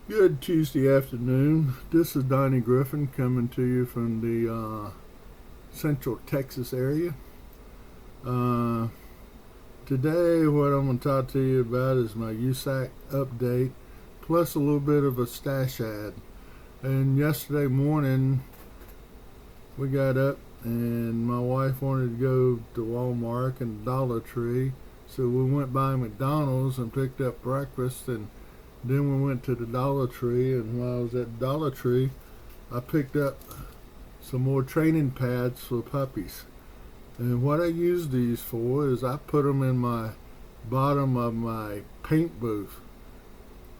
Good Tuesday afternoon. This is Donnie Griffin coming to you from the Central Texas area. Uh, Today, what I'm going to talk to you about is my USAC update, plus a little bit of a stash ad. And yesterday morning, we got up, and my wife wanted to go to Walmart and Dollar Tree, so we went by McDonald's and picked up breakfast, and then we went to the Dollar Tree, and while I was at Dollar Tree, I picked up some more training pads for puppies. And what I use these for is I put them in my bottom of my paint booth.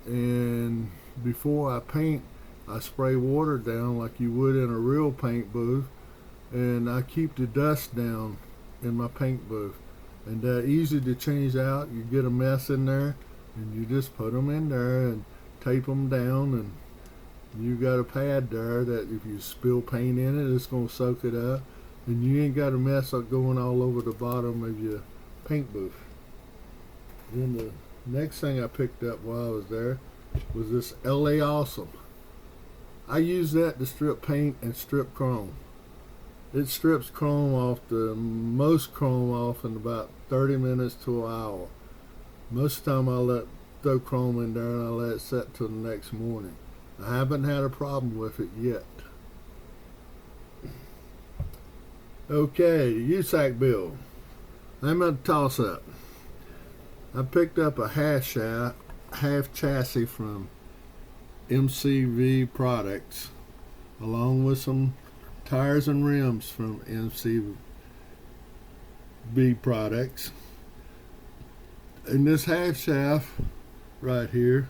And before I paint, I spray water down like you would in a real paint booth, and I keep the dust down in my paint booth. And they're easy to change out. You get a mess in there, and you just put them in there and tape them down, and you got a pad there that if you spill paint in it, it's going to soak it up, and you ain't got a mess up going all over the bottom of your paint booth. Then the next thing I picked up while I was there was this LA Awesome. I use that to strip paint and strip chrome. It strips chrome off, the most chrome off, in about 30 minutes to an hour. Most of the time I throw chrome in there and I let it set till the next morning. I haven't had a problem with it yet. Okay, the USAC bill. I'm at a toss up. I picked up a half chassis from MCV Products, along with some tires and rims from MCV Products. In this half shaft right here,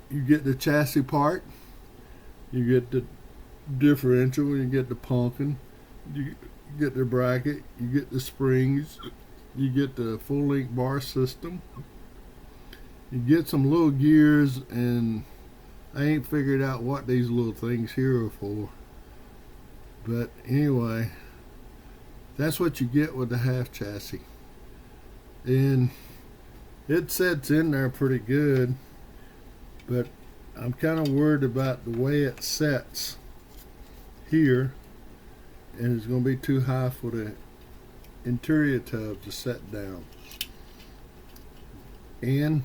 you get the chassis part, you get the differential, you get the pumpkin, you get the bracket, you get the springs, you get the full length bar system, you get some little gears, and I ain't figured out what these little things here are for. But anyway, that's what you get with the half chassis. And it sets in there pretty good, but I'm kind of worried about the way it sets here, and it's going to be too high for the interior tub to set down. And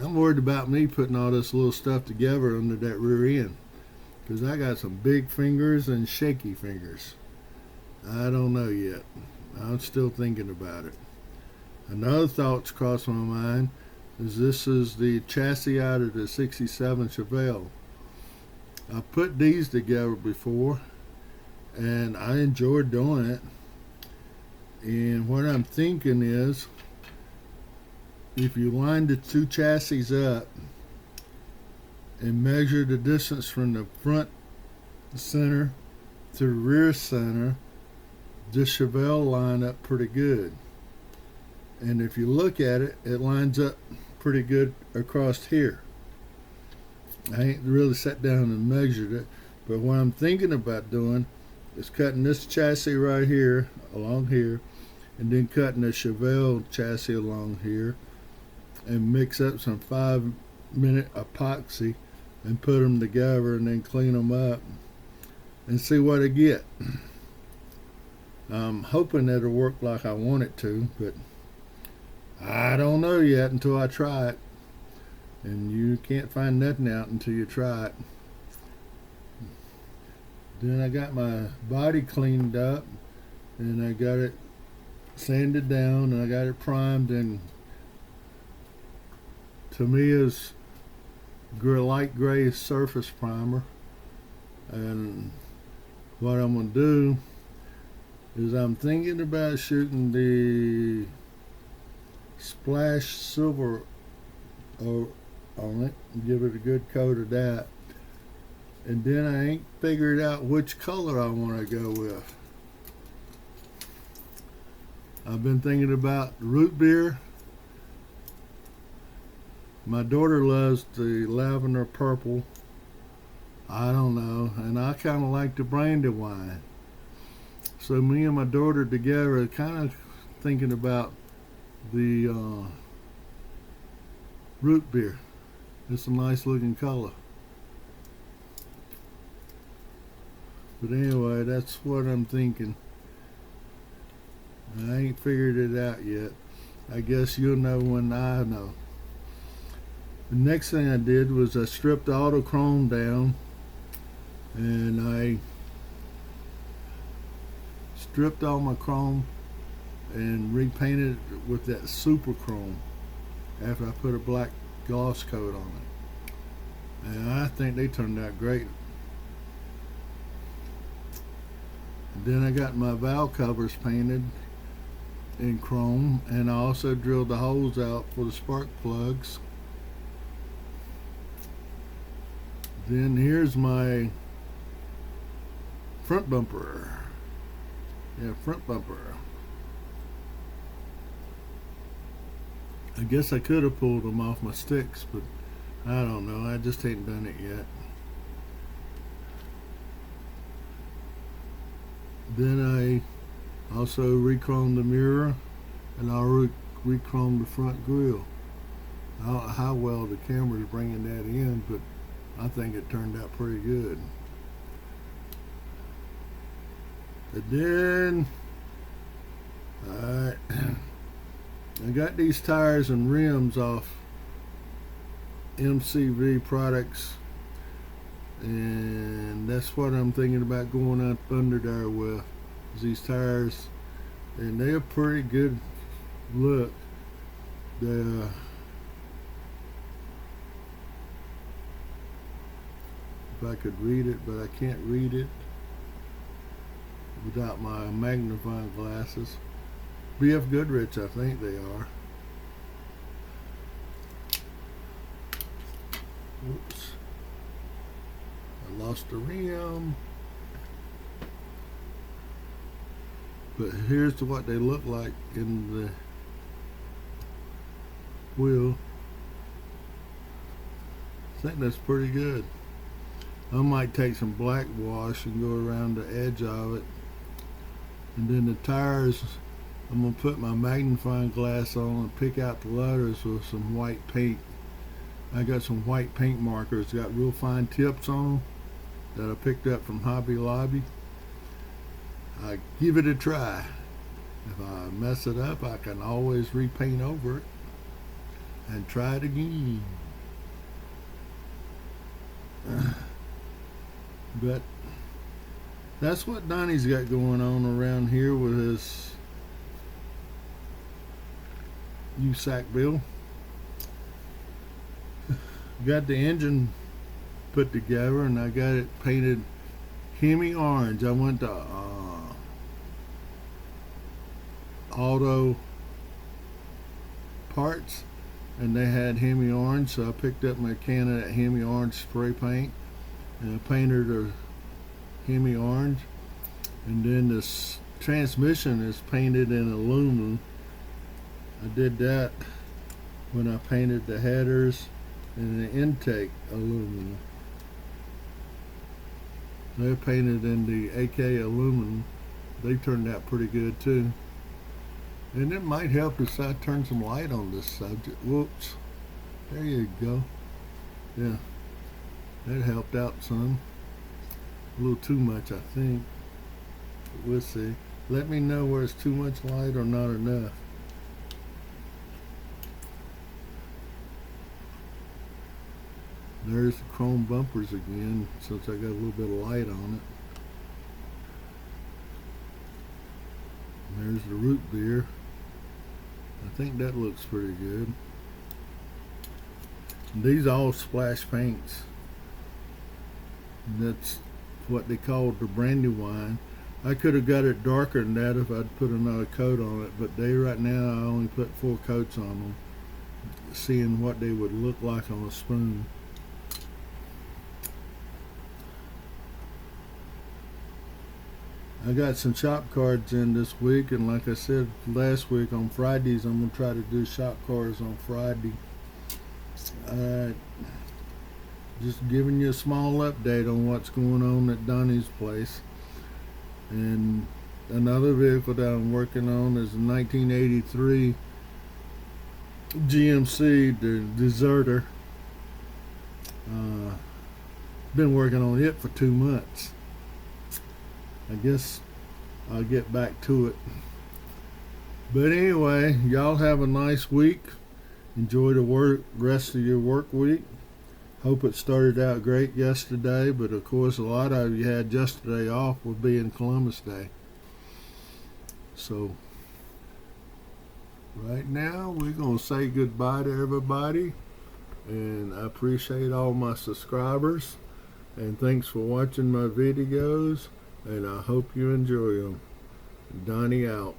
I'm worried about me putting all this little stuff together under that rear end, because I got some big fingers and shaky fingers. I don't know yet. I'm still thinking about it. Another thought's crossed my mind is this is the chassis out of the 67 Chevelle. I put these together before, and I enjoyed doing it. And what I'm thinking is, if you line the two chassis up and measure the distance from the front center to the rear center, the Chevelle line up pretty good. And if you look at it, it lines up pretty good across here. I ain't really sat down and measured it, but what I'm thinking about doing is cutting this chassis right here along here, and then cutting the Chevelle chassis along here, and mix up some 5-minute epoxy and put them together, and then clean them up and see what I get. I'm hoping it'll work like I want it to, but I don't know yet until I try it. And you can't find nothing out until you try it. Then I got my body cleaned up, and I got it sanded down, and I got it primed, and to me is light gray surface primer. And what I'm going to do is I'm thinking about shooting the splash silver on it and give it a good coat of that. And then I ain't figured out which color I want to go with. I've been thinking about root beer. My daughter loves the lavender purple. I don't know, and I kind of like the brandy wine. So me and my daughter together are kind of thinking about the root beer. It's a nice looking color. But anyway, that's what I'm thinking. I ain't figured it out yet. I guess you'll know when I know. The next thing I did was I stripped all the chrome down, and I stripped all my chrome and repainted it with that super chrome after I put a black gloss coat on it. And I think they turned out great. And then I got my valve covers painted in chrome, and I also drilled the holes out for the spark plugs. Then here's my front bumper. Yeah, front bumper. I guess I could have pulled them off my sticks, but I don't know. I just ain't done it yet. Then I also re-chromed the mirror, and I'll re-chrome the front grille. I don't know how well the camera's bringing that in, but I think it turned out pretty good. And then I got these tires and rims off MCV products, and that's what I'm thinking about going up under there with, is these tires, and they're pretty good look. If I could read it, but I can't read it without my magnifying glasses. BF Goodrich, I think they are. Oops. I lost the rim. But here's what they look like in the wheel. I think that's pretty good. I might take some black wash and go around the edge of it. And then the tires, I'm going to put my magnifying glass on and pick out the letters with some white paint. I got some white paint markers, got real fine tips on them that I picked up from Hobby Lobby. I give it a try. If I mess it up, I can always repaint over it and try it again. But that's what Donnie's got going on around here with his USACC bill. Got the engine put together, and I got it painted Hemi orange. I went to Auto Parts, and they had Hemi orange, so I picked up my can of that Hemi orange spray paint, and I painted her Hemi orange. And then this transmission is painted in aluminum. I did that when I painted the headers and the intake aluminum. They're painted in the AK aluminum. They turned out pretty good too. And it might help if I turn some light on this subject. Whoops. There you go. Yeah. That helped out some. A little too much, I think. But we'll see. Let me know where it's too much light or not enough. There's the chrome bumpers again, since I got a little bit of light on it. And there's the root beer. I think that looks pretty good. And these are all splash paints. And that's what they called the Brandywine. I could have got it darker than that if I'd put another coat on it, but right now I only put 4 coats on them, seeing what they would look like on a spoon. I got some shop cards in this week, and like I said last week, on Fridays I'm going to try to do shop cards on Friday. Just giving you a small update on what's going on at Donnie's place. And another vehicle that I'm working on is a 1983 GMC, the deserter. Been working on it for 2 months. I guess I'll get back to it. But anyway, y'all have a nice week. Enjoy the rest of your work week. Hope it started out great yesterday, but of course a lot of you had yesterday off with being Columbus Day. So right now we're going to say goodbye to everybody, and I appreciate all my subscribers, and thanks for watching my videos, and I hope you enjoy them. Donnie out.